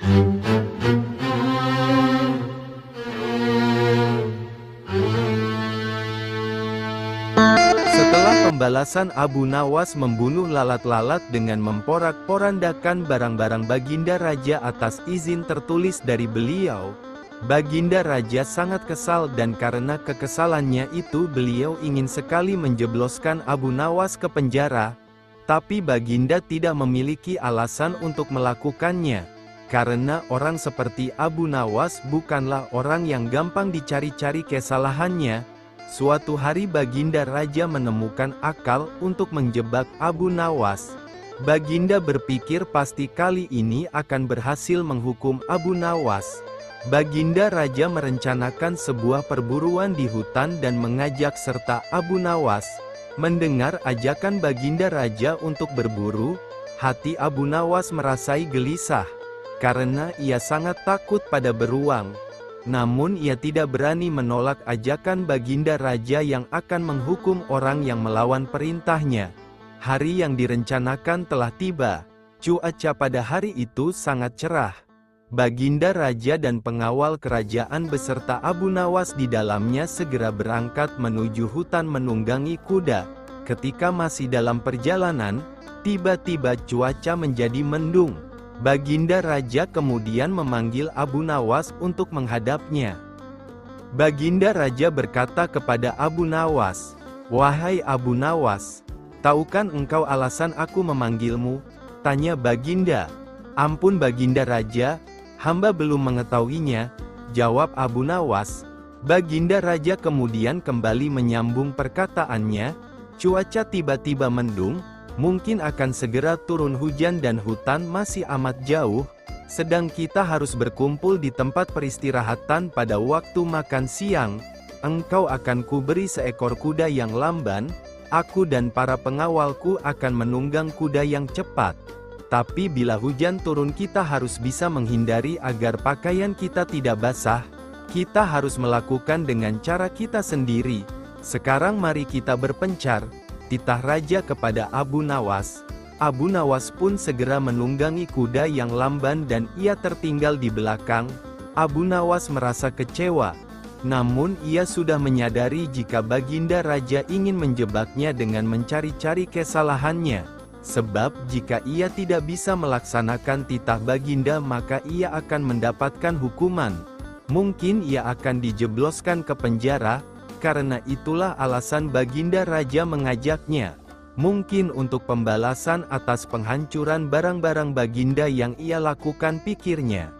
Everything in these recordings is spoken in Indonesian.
Setelah pembalasan, Abu Nawas membunuh lalat-lalat dengan memporak-porandakan barang-barang Baginda Raja atas izin tertulis dari beliau. Baginda Raja sangat kesal dan karena kekesalannya itu beliau ingin sekali menjebloskan Abu Nawas ke penjara. Tapi Baginda tidak memiliki alasan untuk melakukannya. Karena orang seperti Abu Nawas bukanlah orang yang gampang dicari-cari kesalahannya. Suatu hari Baginda Raja menemukan akal untuk menjebak Abu Nawas. Baginda berpikir pasti kali ini akan berhasil menghukum Abu Nawas. Baginda Raja merencanakan sebuah perburuan di hutan dan mengajak serta Abu Nawas. Mendengar ajakan Baginda Raja untuk berburu, hati Abu Nawas merasai gelisah. Karena ia sangat takut pada beruang. Namun ia tidak berani menolak ajakan Baginda Raja yang akan menghukum orang yang melawan perintahnya. Hari yang direncanakan telah tiba. Cuaca pada hari itu sangat cerah. Baginda Raja dan pengawal kerajaan beserta Abu Nawas di dalamnya segera berangkat menuju hutan menunggangi kuda. Ketika masih dalam perjalanan, tiba-tiba cuaca menjadi mendung. Baginda Raja kemudian memanggil Abu Nawas untuk menghadapnya. Baginda Raja berkata kepada Abu Nawas, "Wahai Abu Nawas, tahukah engkau alasan aku memanggilmu?" Tanya Baginda. "Ampun Baginda Raja, hamba belum mengetahuinya," jawab Abu Nawas. Baginda Raja kemudian kembali menyambung perkataannya, "Cuaca tiba-tiba mendung, mungkin akan segera turun hujan dan hutan masih amat jauh, sedang kita harus berkumpul di tempat peristirahatan pada waktu makan siang. Engkau akan kuberi seekor kuda yang lamban, aku dan para pengawalku akan menunggang kuda yang cepat. Tapi bila hujan turun kita harus bisa menghindari agar pakaian kita tidak basah. Kita harus melakukan dengan cara kita sendiri. Sekarang mari kita berpencar," titah Raja kepada Abu Nawas. Abu Nawas pun segera menunggangi kuda yang lamban dan ia tertinggal di belakang. Abu Nawas merasa kecewa. Namun ia sudah menyadari jika Baginda Raja ingin menjebaknya dengan mencari-cari kesalahannya. Sebab jika ia tidak bisa melaksanakan titah Baginda maka ia akan mendapatkan hukuman. Mungkin ia akan dijebloskan ke penjara. Karena itulah alasan Baginda Raja mengajaknya. Mungkin untuk pembalasan atas penghancuran barang-barang Baginda yang ia lakukan, pikirnya.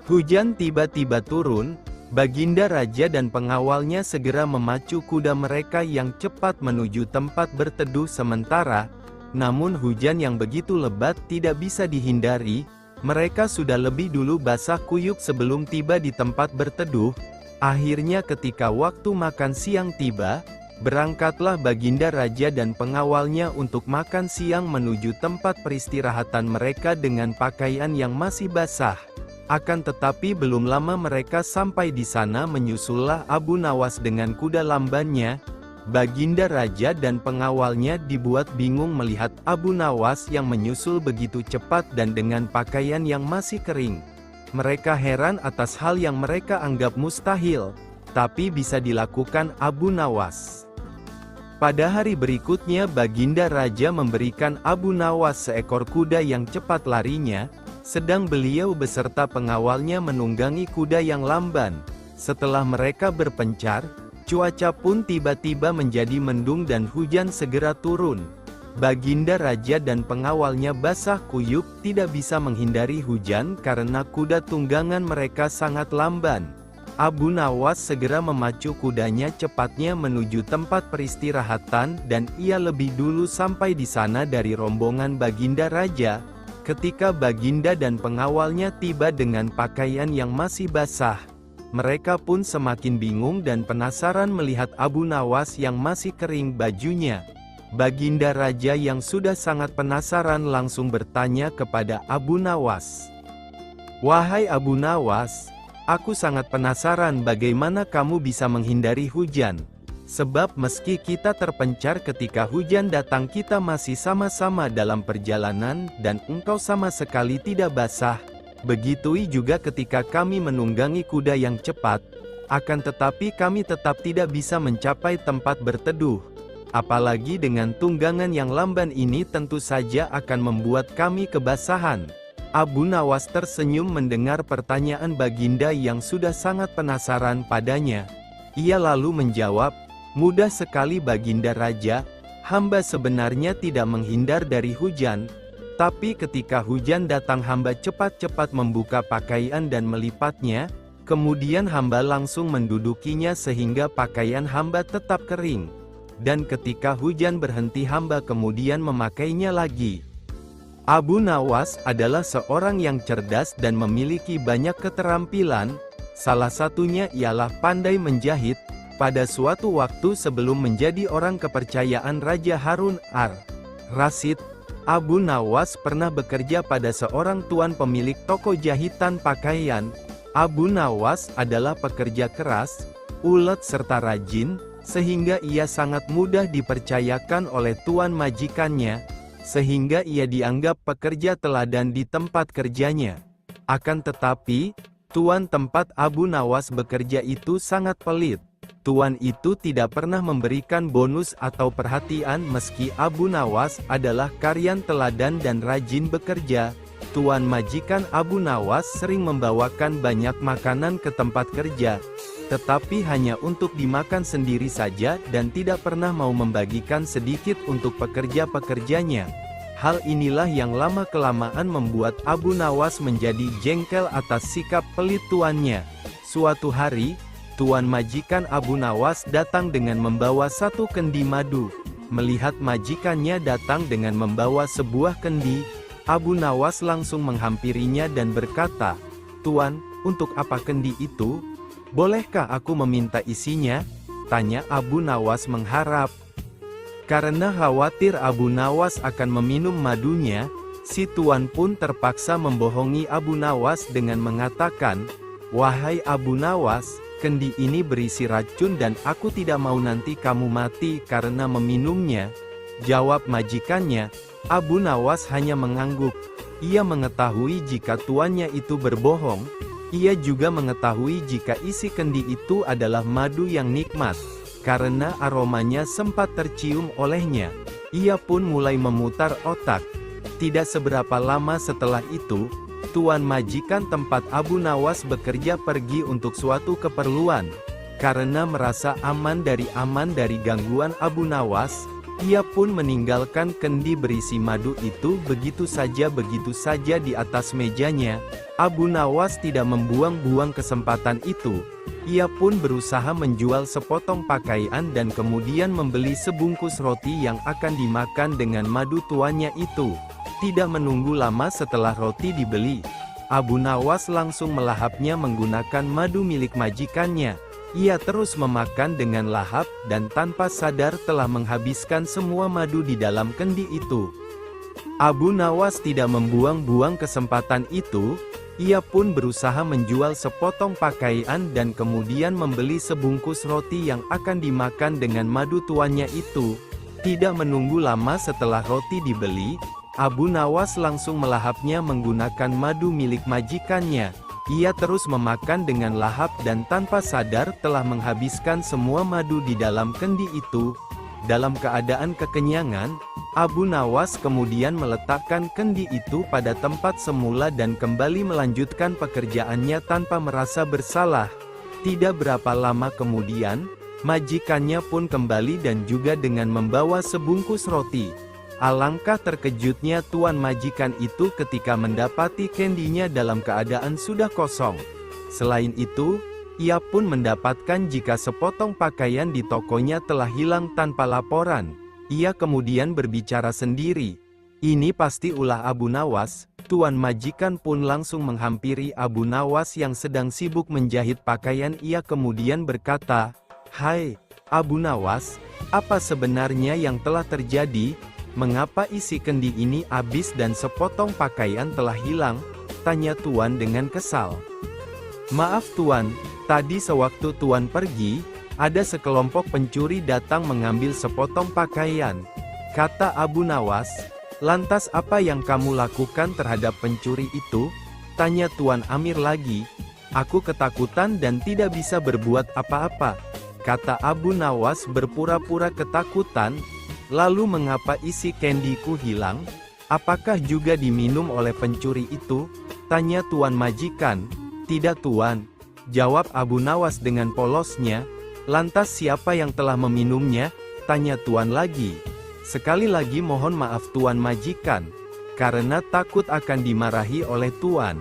Hujan tiba-tiba turun. Baginda Raja dan pengawalnya segera memacu kuda mereka yang cepat menuju tempat berteduh sementara. Namun hujan yang begitu lebat tidak bisa dihindari. Mereka sudah lebih dulu basah kuyup sebelum tiba di tempat berteduh. Akhirnya ketika waktu makan siang tiba, berangkatlah Baginda Raja dan pengawalnya untuk makan siang menuju tempat peristirahatan mereka dengan pakaian yang masih basah. Akan tetapi belum lama mereka sampai di sana menyusullah Abu Nawas dengan kuda lambannya. Baginda Raja dan pengawalnya dibuat bingung melihat Abu Nawas yang menyusul begitu cepat dan dengan pakaian yang masih kering. Mereka heran atas hal yang mereka anggap mustahil, tapi bisa dilakukan Abu Nawas. Pada hari berikutnya Baginda Raja memberikan Abu Nawas seekor kuda yang cepat larinya, sedang beliau beserta pengawalnya menunggangi kuda yang lamban. Setelah mereka berpencar, cuaca pun tiba-tiba menjadi mendung dan hujan segera turun. Baginda Raja dan pengawalnya basah kuyup, tidak bisa menghindari hujan karena kuda tunggangan mereka sangat lamban. Abu Nawas segera memacu kudanya cepatnya menuju tempat peristirahatan dan ia lebih dulu sampai di sana dari rombongan Baginda Raja. Ketika Baginda dan pengawalnya tiba dengan pakaian yang masih basah, mereka pun semakin bingung dan penasaran melihat Abu Nawas yang masih kering bajunya. Baginda Raja yang sudah sangat penasaran langsung bertanya kepada Abu Nawas. "Wahai Abu Nawas, aku sangat penasaran bagaimana kamu bisa menghindari hujan. Sebab meski kita terpencar ketika hujan datang kita masih sama-sama dalam perjalanan dan engkau sama sekali tidak basah. Begitu juga ketika kami menunggangi kuda yang cepat, akan tetapi kami tetap tidak bisa mencapai tempat berteduh. Apalagi dengan tunggangan yang lamban ini tentu saja akan membuat kami kebasahan." Abu Nawas tersenyum mendengar pertanyaan Baginda yang sudah sangat penasaran padanya. Ia lalu menjawab, "Mudah sekali Baginda Raja, hamba sebenarnya tidak menghindar dari hujan, tapi ketika hujan datang hamba cepat-cepat membuka pakaian dan melipatnya, kemudian hamba langsung mendudukinya sehingga pakaian hamba tetap kering. Dan ketika hujan berhenti hamba kemudian memakainya lagi." Abu Nawas adalah seorang yang cerdas dan memiliki banyak keterampilan, salah satunya ialah pandai menjahit. Pada suatu waktu sebelum menjadi orang kepercayaan Raja Harun ar-Rasyid, Abu Nawas pernah bekerja pada seorang tuan pemilik toko jahitan pakaian. Abu Nawas adalah pekerja keras, ulet serta rajin, sehingga ia sangat mudah dipercayakan oleh tuan majikannya, sehingga ia dianggap pekerja teladan di tempat kerjanya. Akan tetapi, tuan tempat Abu Nawas bekerja itu sangat pelit. Tuan itu tidak pernah memberikan bonus atau perhatian meski Abu Nawas adalah karyawan teladan dan rajin bekerja. Tuan majikan Abu Nawas sering membawakan banyak makanan ke tempat kerja, tetapi hanya untuk dimakan sendiri saja dan tidak pernah mau membagikan sedikit untuk pekerja-pekerjanya. Hal inilah yang lama-kelamaan membuat Abu Nawas menjadi jengkel atas sikap pelit tuannya. Suatu hari, tuan majikan Abu Nawas datang dengan membawa satu kendi madu. Melihat majikannya datang dengan membawa sebuah kendi, Abu Nawas langsung menghampirinya dan berkata, "Tuan, untuk apa kendi itu? Bolehkah aku meminta isinya?" tanya Abu Nawas mengharap. Karena khawatir Abu Nawas akan meminum madunya, si tuan pun terpaksa membohongi Abu Nawas dengan mengatakan, "Wahai Abu Nawas, kendi ini berisi racun dan aku tidak mau nanti kamu mati karena meminumnya." Jawab majikannya. Abu Nawas hanya mengangguk. Ia mengetahui jika tuannya itu berbohong. Ia juga mengetahui jika isi kendi itu adalah madu yang nikmat, karena aromanya sempat tercium olehnya. Ia pun mulai memutar otak. Tidak seberapa lama setelah itu, tuan majikan tempat Abu Nawas bekerja pergi untuk suatu keperluan. Karena merasa aman dari gangguan Abu Nawas, ia pun meninggalkan kendi berisi madu itu begitu saja di atas mejanya. Abu Nawas tidak membuang-buang kesempatan itu. Ia pun berusaha menjual sepotong pakaian dan kemudian membeli sebungkus roti yang akan dimakan dengan madu tuannya itu. Tidak menunggu lama setelah roti dibeli, Abu Nawas langsung melahapnya menggunakan madu milik majikannya. Ia terus memakan dengan lahap dan tanpa sadar telah menghabiskan semua madu di dalam kendi itu. Abu Nawas tidak membuang-buang kesempatan itu. Ia pun berusaha menjual sepotong pakaian dan kemudian membeli sebungkus roti yang akan dimakan dengan madu tuannya itu. Tidak menunggu lama setelah roti dibeli, Abu Nawas langsung melahapnya menggunakan madu milik majikannya. Ia terus memakan dengan lahap dan tanpa sadar telah menghabiskan semua madu di dalam kendi itu. Dalam keadaan kekenyangan, Abu Nawas kemudian meletakkan kendi itu pada tempat semula dan kembali melanjutkan pekerjaannya tanpa merasa bersalah. Tidak berapa lama kemudian, majikannya pun kembali dan juga dengan membawa sebungkus roti. Alangkah terkejutnya tuan majikan itu ketika mendapati kendinya dalam keadaan sudah kosong. Selain itu, ia pun mendapatkan jika sepotong pakaian di tokonya telah hilang tanpa laporan. Ia kemudian berbicara sendiri, "Ini pasti ulah Abu Nawas." Tuan majikan pun langsung menghampiri Abu Nawas yang sedang sibuk menjahit pakaian. Ia kemudian berkata, "Hai, Abu Nawas, apa sebenarnya yang telah terjadi? Mengapa isi kendi ini habis dan sepotong pakaian telah hilang?" tanya tuan dengan kesal. "Maaf tuan, tadi sewaktu tuan pergi, ada sekelompok pencuri datang mengambil sepotong pakaian," kata Abu Nawas. "Lantas apa yang kamu lakukan terhadap pencuri itu?" Tanya Tuan Amir lagi. Aku ketakutan dan tidak bisa berbuat apa-apa, kata Abu Nawas berpura-pura ketakutan. Lalu mengapa isi candyku hilang? Apakah juga diminum oleh pencuri itu? Tanya Tuan Majikan. Tidak Tuan, jawab Abu Nawas dengan polosnya. Lantas siapa yang telah meminumnya? Tanya Tuan lagi. Sekali lagi mohon maaf Tuan Majikan, karena takut akan dimarahi oleh Tuan.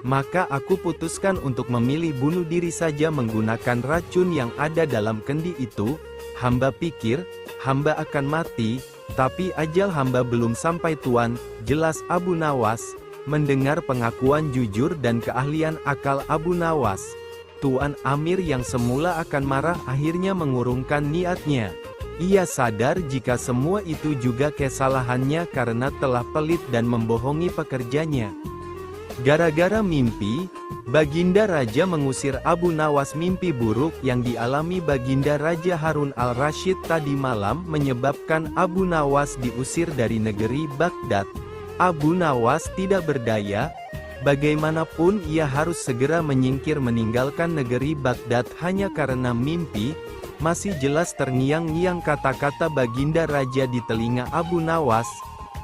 Maka aku putuskan untuk memilih bunuh diri saja menggunakan racun yang ada dalam kendi itu. Hamba pikir, hamba akan mati, tapi ajal hamba belum sampai Tuan, jelas Abu Nawas. Mendengar pengakuan jujur dan keahlian akal Abu Nawas, Tuan Amir yang semula akan marah akhirnya mengurungkan niatnya. Ia sadar jika semua itu juga kesalahannya karena telah pelit dan membohongi pekerjanya. Gara-gara mimpi, Baginda Raja mengusir Abu Nawas. Mimpi buruk yang dialami Baginda Raja Harun al-Rasyid tadi malam menyebabkan Abu Nawas diusir dari negeri Baghdad. Abu Nawas tidak berdaya, bagaimanapun ia harus segera menyingkir meninggalkan negeri Baghdad hanya karena mimpi. Masih jelas terngiang-ngiang kata-kata Baginda Raja di telinga Abu Nawas.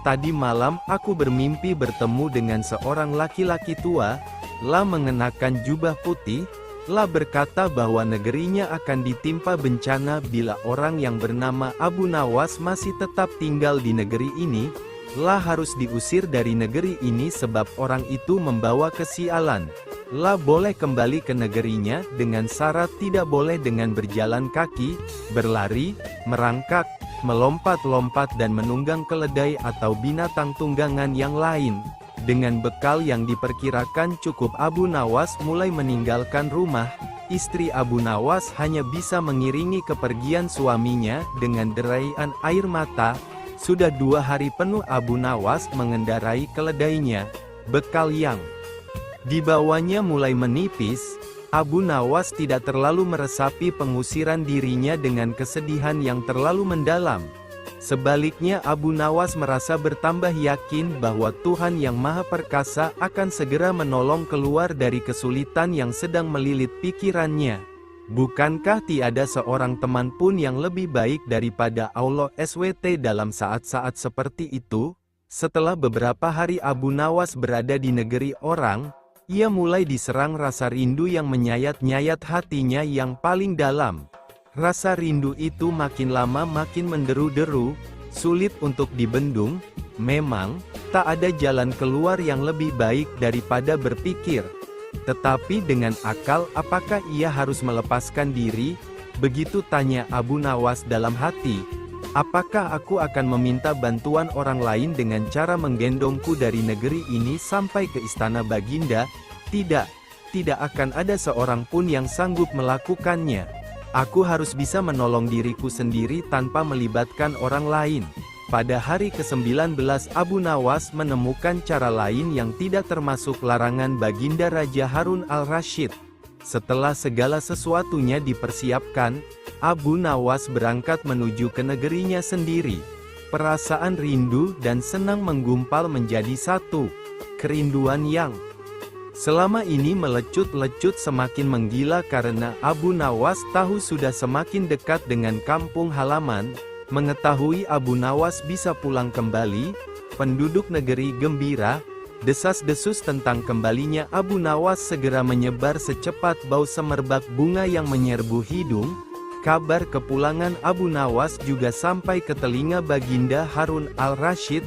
Tadi malam aku bermimpi bertemu dengan seorang laki-laki tua, lah mengenakan jubah putih, lah berkata bahwa negerinya akan ditimpa bencana bila orang yang bernama Abu Nawas masih tetap tinggal di negeri ini, lah harus diusir dari negeri ini sebab orang itu membawa kesialan. Lah boleh kembali ke negerinya dengan syarat tidak boleh dengan berjalan kaki, berlari, merangkak, melompat-lompat dan menunggang keledai atau binatang tunggangan yang lain. Dengan bekal yang diperkirakan cukup, Abu Nawas mulai meninggalkan rumah. Istri Abu Nawas hanya bisa mengiringi kepergian suaminya dengan deraian air mata. Sudah 2 hari penuh Abu Nawas mengendarai keledainya. Bekal yang dibawanya mulai menipis. Abu Nawas tidak terlalu meresapi pengusiran dirinya dengan kesedihan yang terlalu mendalam. Sebaliknya Abu Nawas merasa bertambah yakin bahwa Tuhan yang Maha Perkasa akan segera menolong keluar dari kesulitan yang sedang melilit pikirannya. Bukankah tiada seorang teman pun yang lebih baik daripada Allah SWT dalam saat-saat seperti itu? Setelah beberapa hari Abu Nawas berada di negeri orang, ia mulai diserang rasa rindu yang menyayat-nyayat hatinya yang paling dalam. Rasa rindu itu makin lama makin menderu-deru, sulit untuk dibendung. Memang, tak ada jalan keluar yang lebih baik daripada berpikir. Tetapi dengan akal, apakah ia harus melepaskan diri? Begitu tanya Abu Nawas dalam hati. Apakah aku akan meminta bantuan orang lain dengan cara menggendongku dari negeri ini sampai ke istana Baginda? Tidak, tidak akan ada seorang pun yang sanggup melakukannya. Aku harus bisa menolong diriku sendiri tanpa melibatkan orang lain. Pada hari ke-19 Abu Nawas menemukan cara lain yang tidak termasuk larangan Baginda Raja Harun al-Rasyid. Setelah segala sesuatunya dipersiapkan, Abu Nawas berangkat menuju ke negerinya sendiri. Perasaan rindu dan senang menggumpal menjadi satu. Kerinduan yang selama ini melecut-lecut semakin menggila karena Abu Nawas tahu sudah semakin dekat dengan kampung halaman. Mengetahui Abu Nawas bisa pulang kembali, penduduk negeri gembira. Desas-desus tentang kembalinya Abu Nawas segera menyebar secepat bau semerbak bunga yang menyerbu hidung. Kabar kepulangan Abu Nawas juga sampai ke telinga Baginda Harun al-Rasyid.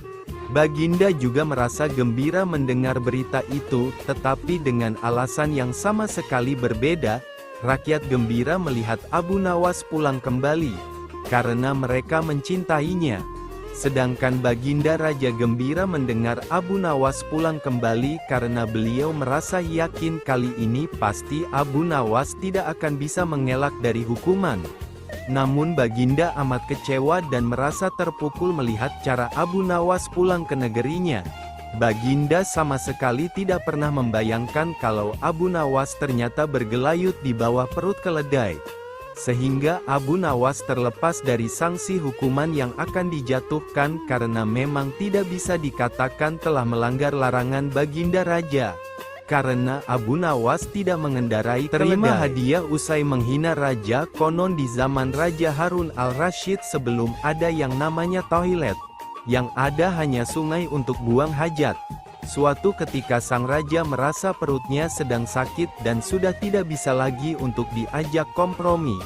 Baginda juga merasa gembira mendengar berita itu, tetapi dengan alasan yang sama sekali berbeda. Rakyat gembira melihat Abu Nawas pulang kembali, karena mereka mencintainya. Sedangkan Baginda Raja gembira mendengar Abu Nawas pulang kembali karena beliau merasa yakin kali ini pasti Abu Nawas tidak akan bisa mengelak dari hukuman. Namun Baginda amat kecewa dan merasa terpukul melihat cara Abu Nawas pulang ke negerinya. Baginda sama sekali tidak pernah membayangkan kalau Abu Nawas ternyata bergelayut di bawah perut keledai. Sehingga Abu Nawas terlepas dari sanksi hukuman yang akan dijatuhkan karena memang tidak bisa dikatakan telah melanggar larangan Baginda Raja. karena Abu Nawas tidak mengendarai terima hadiah usai menghina raja. Konon di zaman Raja Harun al-Rasyid sebelum ada yang namanya toilet, yang ada hanya sungai untuk buang hajat. Suatu ketika sang raja merasa perutnya sedang sakit dan sudah tidak bisa lagi untuk diajak kompromi.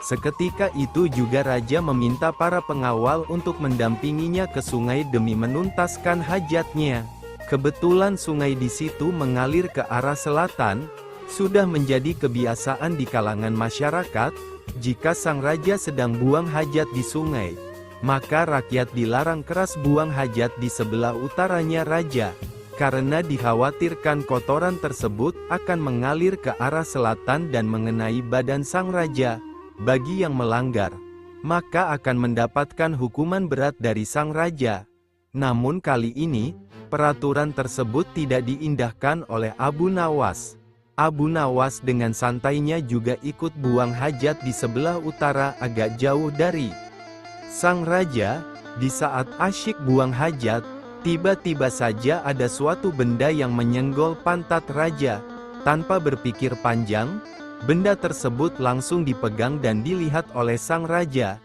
Seketika itu juga raja meminta para pengawal untuk mendampinginya ke sungai demi menuntaskan hajatnya. Kebetulan sungai di situ mengalir ke arah selatan. Sudah menjadi kebiasaan di kalangan masyarakat, jika sang raja sedang buang hajat di sungai, maka rakyat dilarang keras buang hajat di sebelah utaranya raja, karena dikhawatirkan kotoran tersebut akan mengalir ke arah selatan dan mengenai badan sang raja. Bagi yang melanggar, maka akan mendapatkan hukuman berat dari sang raja. Namun kali ini, peraturan tersebut tidak diindahkan oleh Abu Nawas. Abu Nawas dengan santainya juga ikut buang hajat di sebelah utara agak jauh dari sang raja. Di saat asyik buang hajat, tiba-tiba saja ada suatu benda yang menyenggol pantat raja. Tanpa berpikir panjang, benda tersebut langsung dipegang dan dilihat oleh sang raja.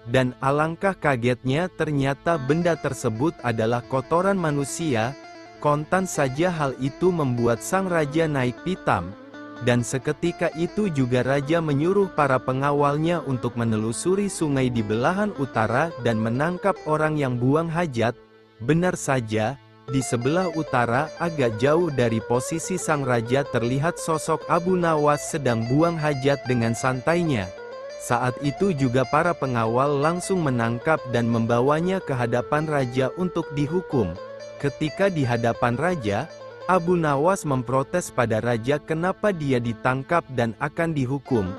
Dan alangkah kagetnya, ternyata benda tersebut adalah kotoran manusia. Kontan saja hal itu membuat sang raja naik pitam. Dan seketika itu juga raja menyuruh para pengawalnya untuk menelusuri sungai di belahan utara dan menangkap orang yang buang hajat. Benar saja, di sebelah utara agak jauh dari posisi sang raja terlihat sosok Abu Nawas sedang buang hajat dengan santainya. Saat itu juga para pengawal langsung menangkap dan membawanya ke hadapan raja untuk dihukum. Ketika di hadapan raja, Abu Nawas memprotes pada raja kenapa dia ditangkap dan akan dihukum.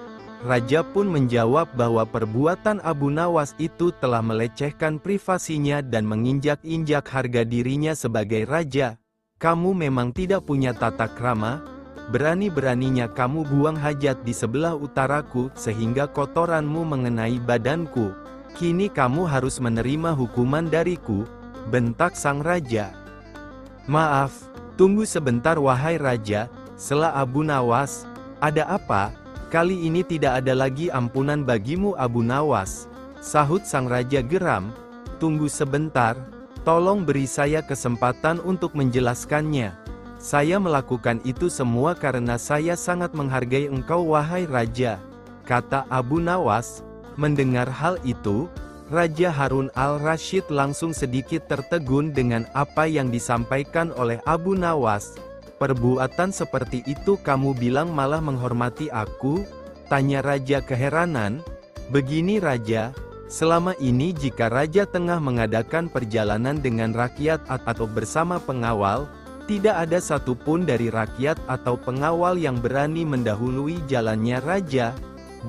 Raja pun menjawab bahwa perbuatan Abu Nawas itu telah melecehkan privasinya dan menginjak-injak harga dirinya sebagai raja. Kamu memang tidak punya tata krama. Berani-beraninya kamu buang hajat di sebelah utaraku sehingga kotoranmu mengenai badanku. Kini kamu harus menerima hukuman dariku, bentak sang raja. Maaf, tunggu sebentar wahai raja, sela Abu Nawas. Ada apa? Kali ini tidak ada lagi ampunan bagimu Abu Nawas, sahut sang raja geram. Tunggu sebentar, tolong beri saya kesempatan untuk menjelaskannya. Saya melakukan itu semua karena saya sangat menghargai engkau wahai raja, kata Abu Nawas. Mendengar hal itu, Raja Harun al-Rasyid langsung sedikit tertegun dengan apa yang disampaikan oleh Abu Nawas. Perbuatan seperti itu kamu bilang malah menghormati aku? Tanya raja keheranan. Begini raja, selama ini jika raja tengah mengadakan perjalanan dengan rakyat atau bersama pengawal, tidak ada satupun dari rakyat atau pengawal yang berani mendahului jalannya raja.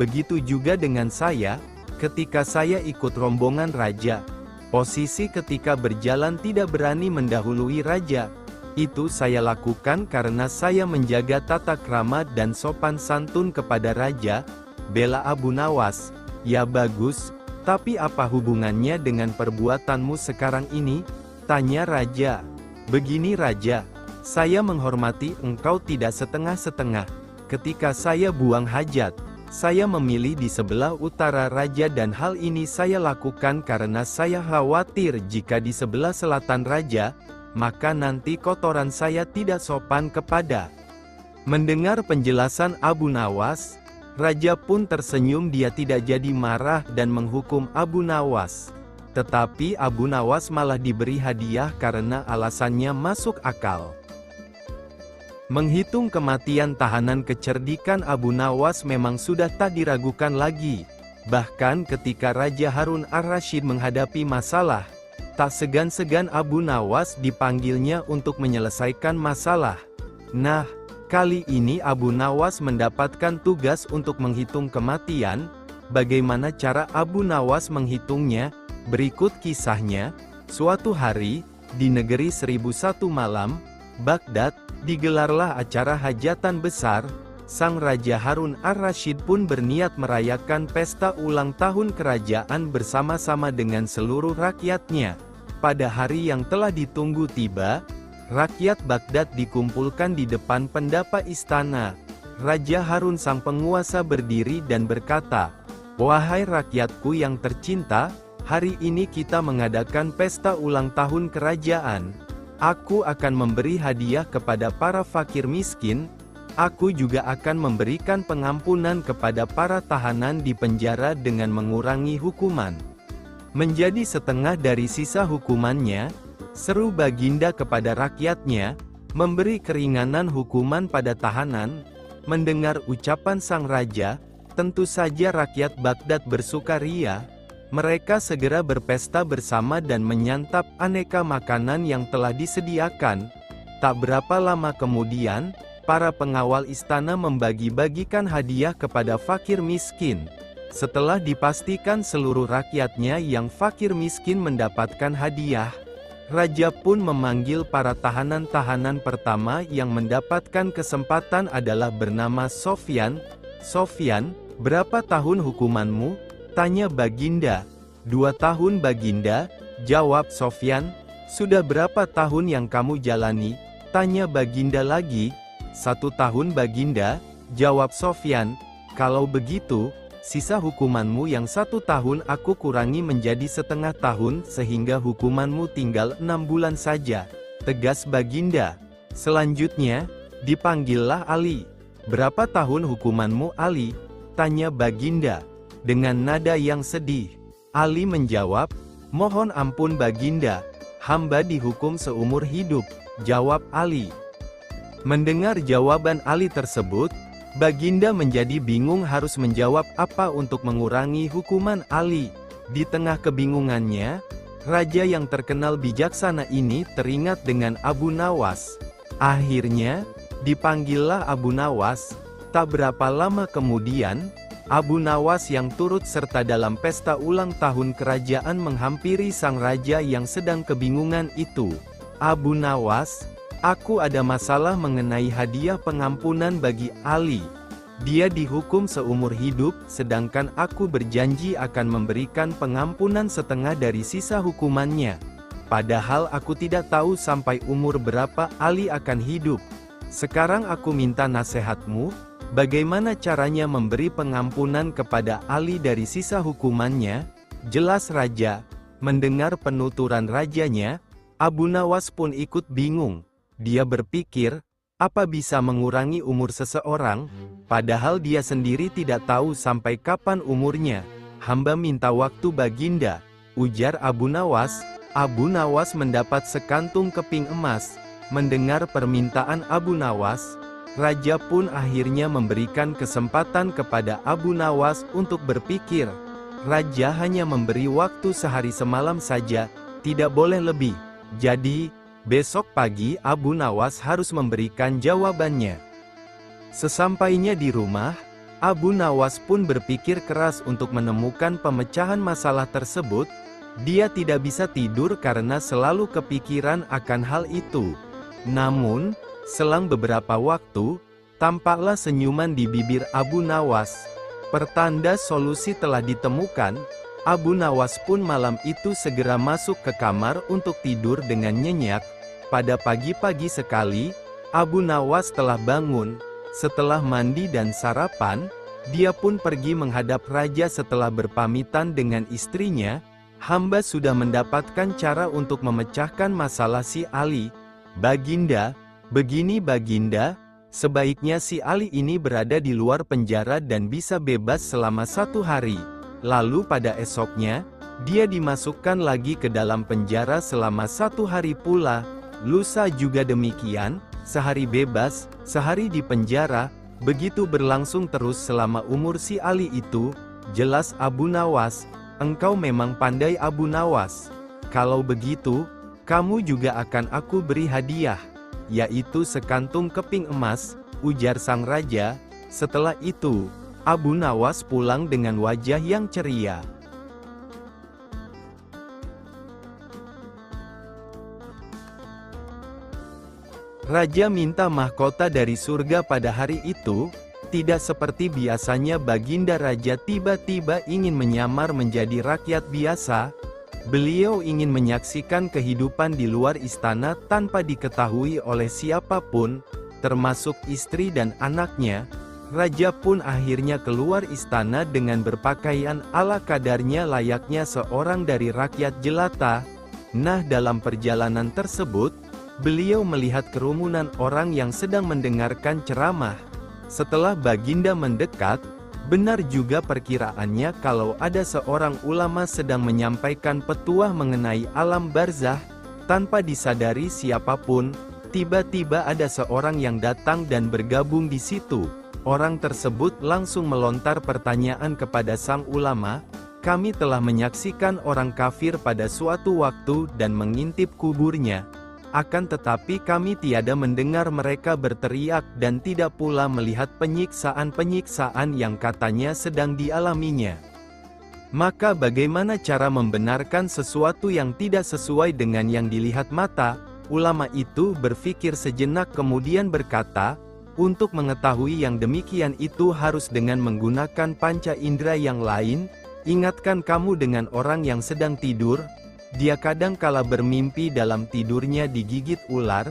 Begitu juga dengan saya, ketika saya ikut rombongan raja. Posisi ketika berjalan tidak berani mendahului raja. Itu saya lakukan karena saya menjaga tata krama dan sopan santun kepada raja, bela Abu Nawas. Ya bagus, tapi apa hubungannya dengan perbuatanmu sekarang ini? Tanya raja. Begini raja, saya menghormati engkau tidak setengah-setengah. Ketika saya buang hajat, saya memilih di sebelah utara raja dan hal ini saya lakukan karena saya khawatir jika di sebelah selatan raja, maka nanti kotoran saya tidak sopan kepada. Mendengar penjelasan Abu Nawas, raja pun tersenyum. Dia tidak jadi marah dan menghukum Abu Nawas. Tetapi Abu Nawas malah diberi hadiah karena alasannya masuk akal. Menghitung kematian tahanan, kecerdikan Abu Nawas memang sudah tak diragukan lagi. Bahkan ketika Raja Harun al-Rasyid menghadapi masalah, tak segan-segan Abu Nawas dipanggilnya untuk menyelesaikan masalah. Nah, kali ini Abu Nawas mendapatkan tugas untuk menghitung kematian. Bagaimana cara Abu Nawas menghitungnya? Berikut kisahnya. Suatu hari, di negeri 1001 malam, Baghdad, digelarlah acara hajatan besar. Sang Raja Harun al-Rasyid pun berniat merayakan pesta ulang tahun kerajaan bersama-sama dengan seluruh rakyatnya. Pada hari yang telah ditunggu tiba, Rakyat Baghdad dikumpulkan di depan pendapa istana. Raja Harun sang penguasa berdiri dan berkata, "Wahai rakyatku yang tercinta, hari ini kita mengadakan pesta ulang tahun kerajaan. Aku akan memberi hadiah kepada para fakir miskin. Aku juga akan memberikan pengampunan kepada para tahanan di penjara dengan mengurangi hukuman menjadi setengah dari sisa hukumannya," seru Baginda kepada rakyatnya, memberi keringanan hukuman pada tahanan. Mendengar ucapan sang raja, tentu saja rakyat Baghdad bersukaria. Mereka segera berpesta bersama dan menyantap aneka makanan yang telah disediakan. Tak berapa lama kemudian, para pengawal istana membagi-bagikan hadiah kepada fakir miskin. Setelah dipastikan seluruh rakyatnya yang fakir miskin mendapatkan hadiah, raja pun memanggil para tahanan-tahanan. Pertama yang mendapatkan kesempatan adalah bernama Sofyan. "Sofyan, berapa tahun hukumanmu?" tanya Baginda. "2 tahun Baginda," jawab Sofyan. "Sudah berapa tahun yang kamu jalani?" tanya Baginda lagi. "1 tahun Baginda," jawab Sofyan. "Kalau begitu, sisa hukumanmu yang 1 tahun aku kurangi menjadi setengah tahun sehingga hukumanmu tinggal 6 bulan saja," tegas Baginda. Selanjutnya, dipanggillah Ali. "Berapa tahun hukumanmu Ali?" tanya Baginda. Dengan nada yang sedih, Ali menjawab, "Mohon ampun Baginda, hamba dihukum seumur hidup," jawab Ali. Mendengar jawaban Ali tersebut, Baginda menjadi bingung harus menjawab apa untuk mengurangi hukuman Ali. Di tengah kebingungannya, raja yang terkenal bijaksana ini teringat dengan Abu Nawas. Akhirnya, dipanggillah Abu Nawas. Tak berapa lama kemudian, Abu Nawas yang turut serta dalam pesta ulang tahun kerajaan menghampiri sang raja yang sedang kebingungan itu. "Abu Nawas, aku ada masalah mengenai hadiah pengampunan bagi Ali. Dia dihukum seumur hidup, sedangkan aku berjanji akan memberikan pengampunan setengah dari sisa hukumannya. Padahal aku tidak tahu sampai umur berapa Ali akan hidup. Sekarang aku minta nasihatmu, bagaimana caranya memberi pengampunan kepada Ali dari sisa hukumannya?" Jelas raja. Mendengar penuturan rajanya, Abu Nawas pun ikut bingung. Dia berpikir, apa bisa mengurangi umur seseorang, padahal dia sendiri tidak tahu sampai kapan umurnya. "Hamba minta waktu Baginda," ujar Abu Nawas. Abu Nawas mendapat sekantung keping emas. Mendengar permintaan Abu Nawas, raja pun akhirnya memberikan kesempatan kepada Abu Nawas untuk berpikir. Raja hanya memberi waktu sehari semalam saja, tidak boleh lebih. Jadi, besok pagi Abu Nawas harus memberikan jawabannya. Sesampainya di rumah, Abu Nawas pun berpikir keras untuk menemukan pemecahan masalah tersebut. Dia tidak bisa tidur karena selalu kepikiran akan hal itu. Namun, selang beberapa waktu, tampaklah senyuman di bibir Abu Nawas. Pertanda solusi telah ditemukan. Abu Nawas pun malam itu segera masuk ke kamar untuk tidur dengan nyenyak. Pada pagi-pagi sekali, Abu Nawas telah bangun. Setelah mandi dan sarapan, dia pun pergi menghadap raja. Setelah berpamitan dengan istrinya, "Hamba sudah mendapatkan cara untuk memecahkan masalah si Ali. Baginda, begini Baginda, sebaiknya si Ali ini berada di luar penjara dan bisa bebas selama 1 hari. Lalu pada esoknya, dia dimasukkan lagi ke dalam penjara selama 1 hari pula. Lusa juga demikian, sehari bebas, sehari di penjara, begitu berlangsung terus selama umur si Ali itu." Jelas Abu Nawas, "Engkau memang pandai Abu Nawas. Kalau begitu, kamu juga akan aku beri hadiah, yaitu sekantung keping emas," ujar sang raja. Setelah itu, Abu Nawas pulang dengan wajah yang ceria. Raja minta mahkota dari surga pada hari itu. Tidak seperti biasanya Baginda Raja tiba-tiba ingin menyamar menjadi rakyat biasa. Beliau ingin menyaksikan kehidupan di luar istana tanpa diketahui oleh siapapun, termasuk istri dan anaknya. Raja pun akhirnya keluar istana dengan berpakaian ala kadarnya layaknya seorang dari rakyat jelata. Nah, dalam perjalanan tersebut, beliau melihat kerumunan orang yang sedang mendengarkan ceramah. Setelah Baginda mendekat, benar juga perkiraannya kalau ada seorang ulama sedang menyampaikan petuah mengenai alam barzah. Tanpa disadari siapapun, tiba-tiba ada seorang yang datang dan bergabung di situ. Orang tersebut langsung melontar pertanyaan kepada sang ulama. Kami telah menyaksikan orang kafir pada suatu waktu dan mengintip kuburnya. Akan tetapi kami tiada mendengar mereka berteriak dan tidak pula melihat penyiksaan-penyiksaan yang katanya sedang dialaminya. Maka bagaimana cara membenarkan sesuatu yang tidak sesuai dengan yang dilihat mata? Ulama itu berpikir sejenak kemudian berkata, untuk mengetahui yang demikian itu harus dengan menggunakan panca indera yang lain. Ingatkan kamu dengan orang yang sedang tidur, dia kadang kala bermimpi dalam tidurnya digigit ular,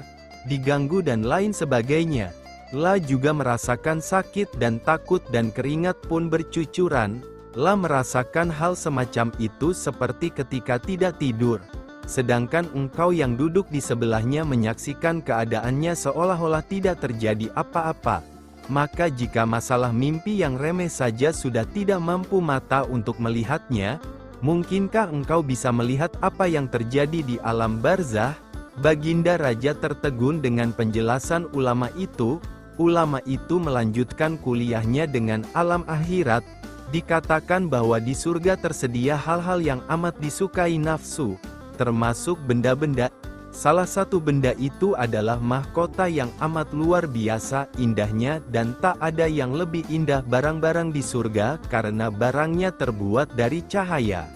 diganggu dan lain sebagainya. La juga merasakan sakit dan takut dan keringat pun bercucuran. La merasakan hal semacam itu seperti ketika tidak tidur. Sedangkan engkau yang duduk di sebelahnya menyaksikan keadaannya seolah-olah tidak terjadi apa-apa. Maka jika masalah mimpi yang remeh saja sudah tidak mampu mata untuk melihatnya, mungkinkah engkau bisa melihat apa yang terjadi di alam barzah? Baginda Raja tertegun dengan penjelasan ulama itu. Ulama itu melanjutkan kuliahnya dengan alam akhirat. Dikatakan bahwa di surga tersedia hal-hal yang amat disukai nafsu, termasuk benda-benda. Salah satu benda itu adalah mahkota yang amat luar biasa indahnya dan tak ada yang lebih indah barang-barang di surga karena barangnya terbuat dari cahaya.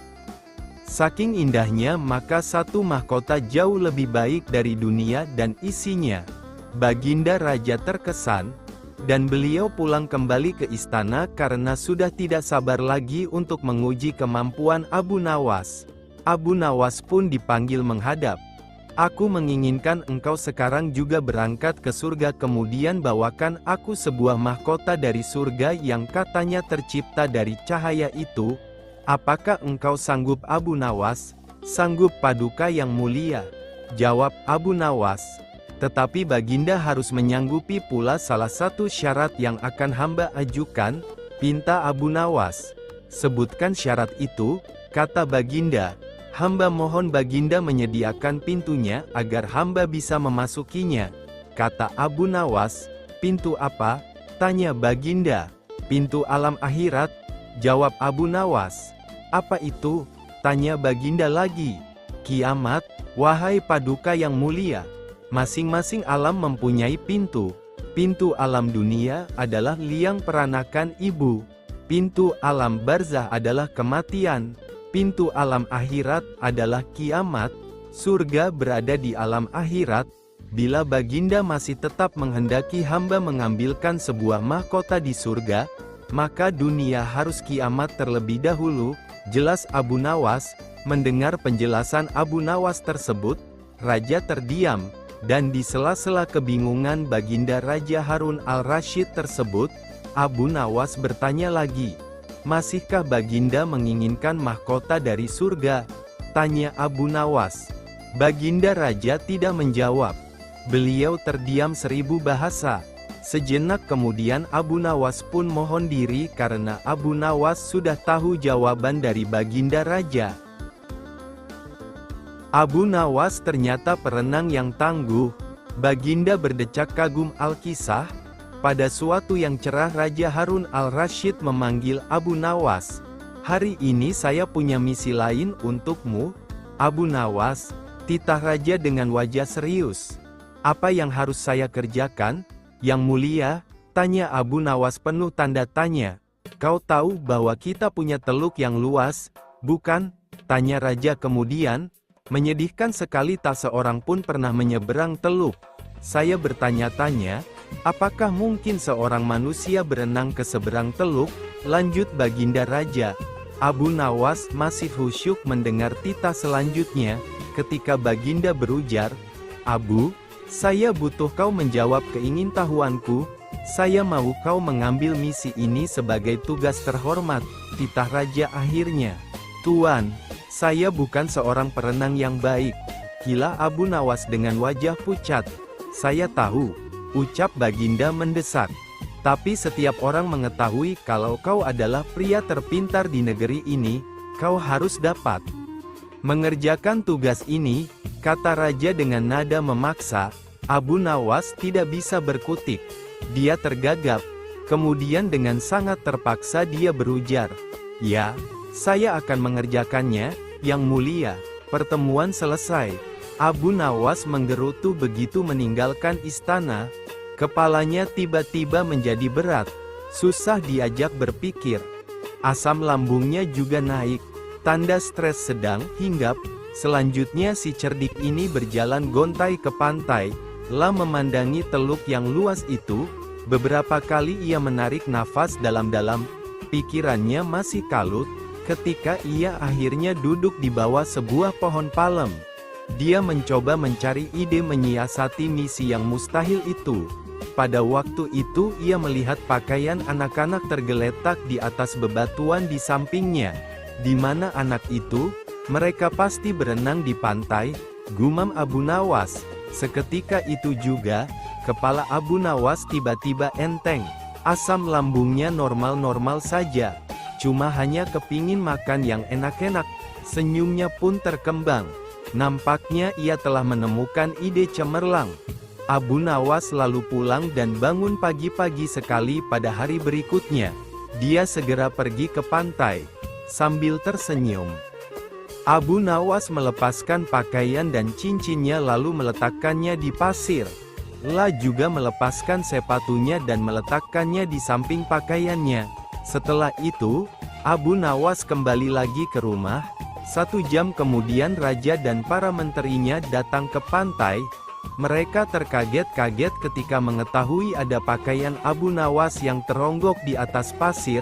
Saking indahnya maka satu mahkota jauh lebih baik dari dunia dan isinya. Baginda Raja terkesan, dan beliau pulang kembali ke istana karena sudah tidak sabar lagi untuk menguji kemampuan Abu Nawas. Abu Nawas pun dipanggil menghadap. Aku menginginkan engkau sekarang juga berangkat ke surga kemudian bawakan aku sebuah mahkota dari surga yang katanya tercipta dari cahaya itu. Apakah engkau sanggup Abu Nawas? Sanggup Paduka yang mulia, jawab Abu Nawas. Tetapi Baginda harus menyanggupi pula salah satu syarat yang akan hamba ajukan, pinta Abu Nawas. Sebutkan syarat itu, kata Baginda. Hamba mohon Baginda menyediakan pintunya agar hamba bisa memasukinya. Kata Abu Nawas. Pintu apa? Tanya Baginda. Pintu alam akhirat, jawab Abu Nawas. Apa itu? Tanya Baginda lagi. Kiamat, wahai Paduka yang mulia. Masing-masing alam mempunyai pintu. Pintu alam dunia adalah liang peranakan ibu. Pintu alam barzah adalah kematian. Pintu alam akhirat adalah kiamat. Surga berada di alam akhirat. Bila Baginda masih tetap menghendaki hamba mengambilkan sebuah mahkota di surga, maka dunia harus kiamat terlebih dahulu, jelas Abu Nawas. Mendengar penjelasan Abu Nawas tersebut, Raja terdiam. Dan di sela-sela kebingungan Baginda Raja Harun al-Rasyid tersebut, Abu Nawas bertanya lagi, masihkah Baginda menginginkan mahkota dari surga? Tanya Abu Nawas. Baginda Raja tidak menjawab. Beliau terdiam 1000 bahasa. Sejenak kemudian Abu Nawas pun mohon diri karena Abu Nawas sudah tahu jawaban dari Baginda Raja. Abu Nawas ternyata perenang yang tangguh. Baginda berdecak kagum al-kisah. Pada suatu yang cerah Raja Harun al-Rasyid memanggil Abu Nawas. Hari ini saya punya misi lain untukmu, Abu Nawas. Titah Raja dengan wajah serius. Apa yang harus saya kerjakan, Yang Mulia? Tanya Abu Nawas penuh tanda tanya. Kau tahu bahwa kita punya teluk yang luas, bukan? Tanya Raja kemudian. Menyedihkan sekali tak seorang pun pernah menyeberang teluk. Saya bertanya-tanya, apakah mungkin seorang manusia berenang ke seberang teluk? Lanjut Baginda Raja. Abu Nawas masih khusyuk mendengar titah selanjutnya, ketika Baginda berujar, "Abu, saya butuh kau menjawab keingintahuanku, saya mau kau mengambil misi ini sebagai tugas terhormat." Titah raja akhirnya, "Tuan, saya bukan seorang perenang yang baik," gila Abu Nawas dengan wajah pucat. "Saya tahu," ucap Baginda mendesak. "Tapi setiap orang mengetahui kalau kau adalah pria terpintar di negeri ini, kau harus dapat mengerjakan tugas ini," kata raja dengan nada memaksa. Abu Nawas tidak bisa berkutik. Dia tergagap. Kemudian dengan sangat terpaksa dia berujar, "Ya, saya akan mengerjakannya, Yang Mulia." Pertemuan selesai. Abu Nawas menggerutu begitu meninggalkan istana. Kepalanya tiba-tiba menjadi berat. Susah diajak berpikir. Asam lambungnya juga naik. Tanda stres sedang, hinggap. Selanjutnya si cerdik ini berjalan gontai ke pantai. Lah memandangi teluk yang luas itu. Beberapa kali ia menarik nafas dalam-dalam. Pikirannya masih kalut, ketika ia akhirnya duduk di bawah sebuah pohon palem. Dia mencoba mencari ide menyiasati misi yang mustahil itu. Pada waktu itu ia melihat pakaian anak-anak tergeletak di atas bebatuan di sampingnya. Di mana anak itu? Mereka pasti berenang di pantai, gumam Abu Nawas. Seketika itu juga, kepala Abu Nawas tiba-tiba enteng. Asam lambungnya normal-normal saja. Cuma hanya kepingin makan yang enak-enak. Senyumnya pun terkembang. Nampaknya ia telah menemukan ide cemerlang. Abu Nawas lalu pulang dan bangun pagi-pagi sekali pada hari berikutnya. Dia segera pergi ke pantai. Sambil tersenyum, Abu Nawas melepaskan pakaian dan cincinnya lalu meletakkannya di pasir. Lah juga melepaskan sepatunya dan meletakkannya di samping pakaiannya. Setelah itu, Abu Nawas kembali lagi ke rumah. 1 jam kemudian raja dan para menterinya datang ke pantai. Mereka terkaget-kaget ketika mengetahui ada pakaian Abu Nawas yang teronggok di atas pasir.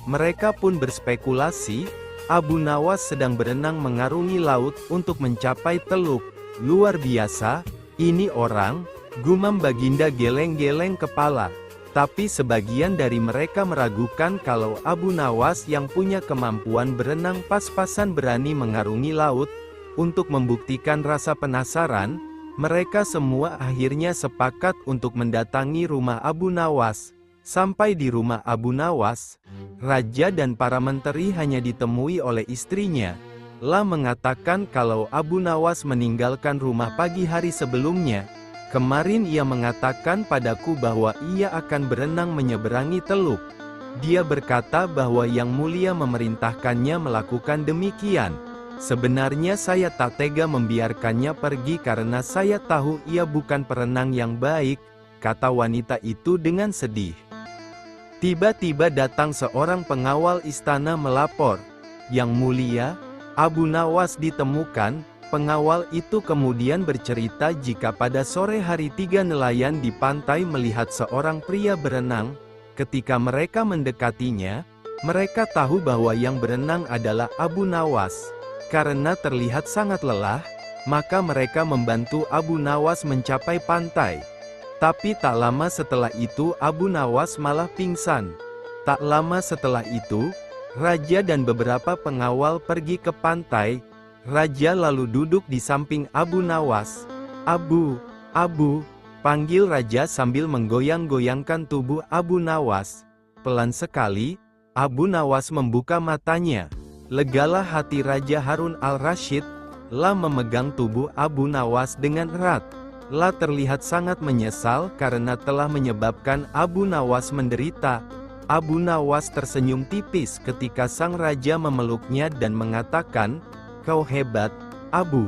Mereka pun berspekulasi, Abu Nawas sedang berenang mengarungi laut untuk mencapai teluk. Luar biasa, ini orang, gumam Baginda geleng-geleng kepala. Tapi sebagian dari mereka meragukan kalau Abu Nawas yang punya kemampuan berenang pas-pasan berani mengarungi laut. Untuk membuktikan rasa penasaran, mereka semua akhirnya sepakat untuk mendatangi rumah Abu Nawas. Sampai di rumah Abu Nawas, raja dan para menteri hanya ditemui oleh istrinya. Lah mengatakan kalau Abu Nawas meninggalkan rumah pagi hari sebelumnya. Kemarin ia mengatakan padaku bahwa ia akan berenang menyeberangi teluk. Dia berkata bahwa Yang Mulia memerintahkannya melakukan demikian. Sebenarnya saya tak tega membiarkannya pergi karena saya tahu ia bukan perenang yang baik, kata wanita itu dengan sedih. Tiba-tiba datang seorang pengawal istana melapor. Yang Mulia, Abu Nawas ditemukan. Pengawal itu kemudian bercerita jika pada sore hari 3 nelayan di pantai melihat seorang pria berenang. Ketika mereka mendekatinya, mereka tahu bahwa yang berenang adalah Abu Nawas. Karena terlihat sangat lelah, maka mereka membantu Abu Nawas mencapai pantai. Tapi tak lama setelah itu Abu Nawas malah pingsan. Tak lama setelah itu, raja dan beberapa pengawal pergi ke pantai. Raja lalu duduk di samping Abu Nawas. "Abu, Abu," panggil raja sambil menggoyang-goyangkan tubuh Abu Nawas. Pelan sekali, Abu Nawas membuka matanya. Legalah hati Raja Harun al-Rasyid. Lah memegang tubuh Abu Nawas dengan erat. Lah terlihat sangat menyesal karena telah menyebabkan Abu Nawas menderita. Abu Nawas tersenyum tipis ketika sang raja memeluknya dan mengatakan, "Kau hebat, Abu."